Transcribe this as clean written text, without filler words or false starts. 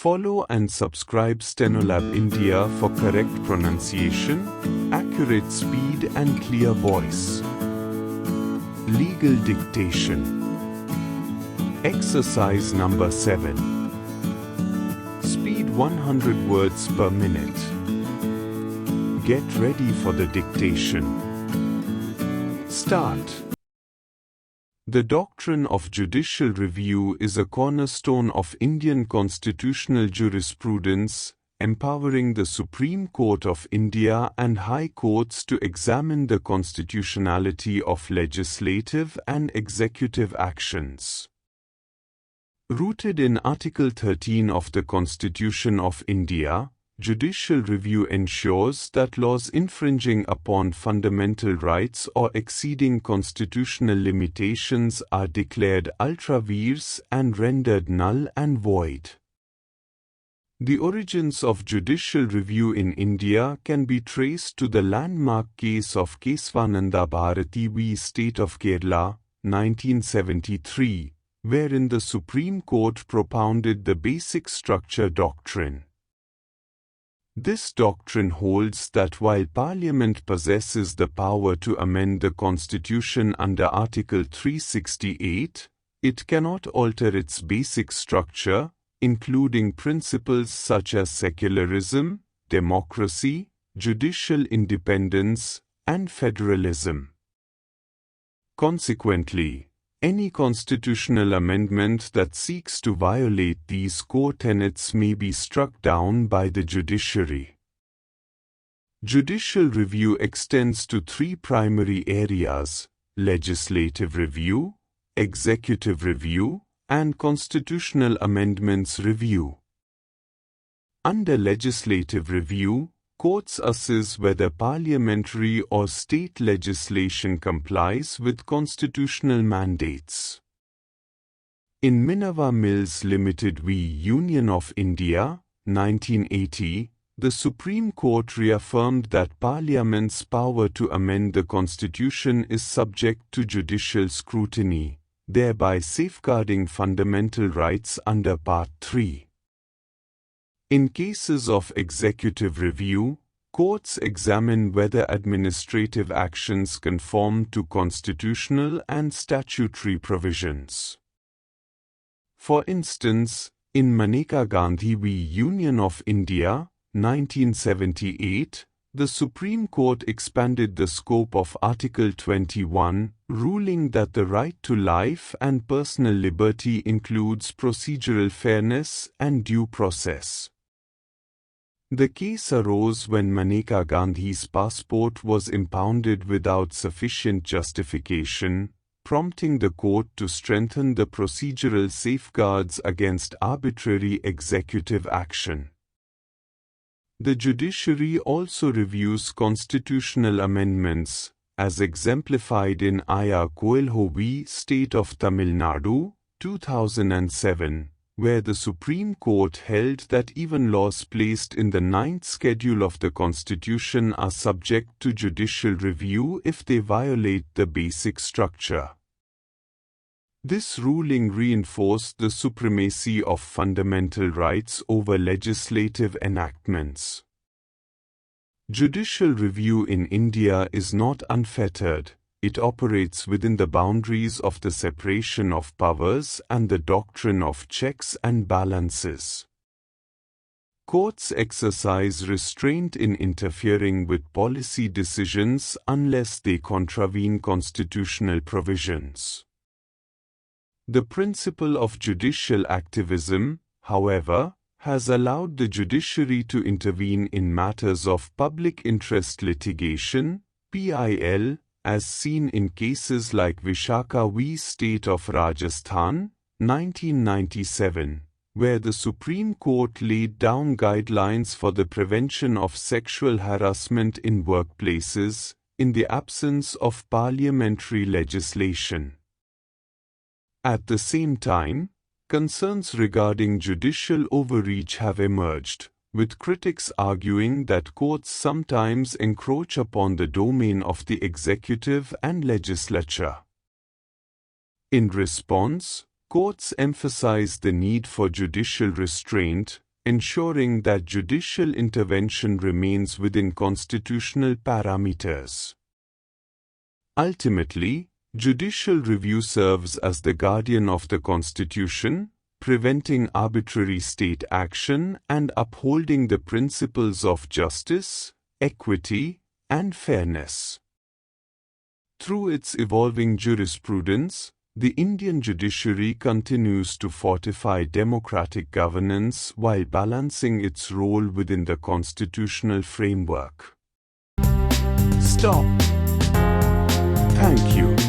Follow and subscribe Stenolab India for correct pronunciation, accurate speed and clear voice. Legal dictation. Exercise number 7. Speed 100 words per minute. Get ready for the dictation. Start. The doctrine of judicial review is a cornerstone of Indian constitutional jurisprudence, empowering the Supreme Court of India and High Courts to examine the constitutionality of legislative and executive actions. Rooted in Article 13 of the Constitution of India, judicial review ensures that laws infringing upon fundamental rights or exceeding constitutional limitations are declared ultra vires and rendered null and void. The origins of judicial review in India can be traced to the landmark case of Keswananda Bharati v. State of Kerala, 1973, wherein the Supreme Court propounded the basic structure doctrine. This doctrine holds that while Parliament possesses the power to amend the Constitution under Article 368, it cannot alter its basic structure, including principles such as secularism, democracy, judicial independence, and federalism. Consequently, any constitutional amendment that seeks to violate these core tenets may be struck down by the judiciary. Judicial review extends to three primary areas: legislative review, executive review, and constitutional amendments review. Under legislative review, courts assess whether parliamentary or state legislation complies with constitutional mandates. In Minerva Mills Limited v. Union of India, 1980, the Supreme Court reaffirmed that Parliament's power to amend the Constitution is subject to judicial scrutiny, thereby safeguarding fundamental rights under Part 3. In cases of executive review, courts examine whether administrative actions conform to constitutional and statutory provisions. For instance, in Maneka Gandhi v. Union of India, 1978, the Supreme Court expanded the scope of Article 21, ruling that the right to life and personal liberty includes procedural fairness and due process. The case arose when Maneka Gandhi's passport was impounded without sufficient justification, prompting the court to strengthen the procedural safeguards against arbitrary executive action. The judiciary also reviews constitutional amendments, as exemplified in Aya Coelho v. State of Tamil Nadu, 2007, where the Supreme Court held that even laws placed in the 9th schedule of the Constitution are subject to judicial review if they violate the basic structure. This ruling reinforced the supremacy of fundamental rights over legislative enactments. Judicial review in India is not unfettered. It operates within the boundaries of the separation of powers and the doctrine of checks and balances. Courts exercise restraint in interfering with policy decisions unless they contravene constitutional provisions. The principle of judicial activism, however, has allowed the judiciary to intervene in matters of public interest litigation, PIL, as seen in cases like Vishakha v. State of Rajasthan, 1997, where the Supreme Court laid down guidelines for the prevention of sexual harassment in workplaces, in the absence of parliamentary legislation. At the same time, concerns regarding judicial overreach have emerged, with critics arguing that courts sometimes encroach upon the domain of the executive and legislature. In response, courts emphasize the need for judicial restraint, ensuring that judicial intervention remains within constitutional parameters. Ultimately, judicial review serves as the guardian of the Constitution, preventing arbitrary state action and upholding the principles of justice, equity, and fairness. Through its evolving jurisprudence, the Indian judiciary continues to fortify democratic governance while balancing its role within the constitutional framework. Stop. Thank you.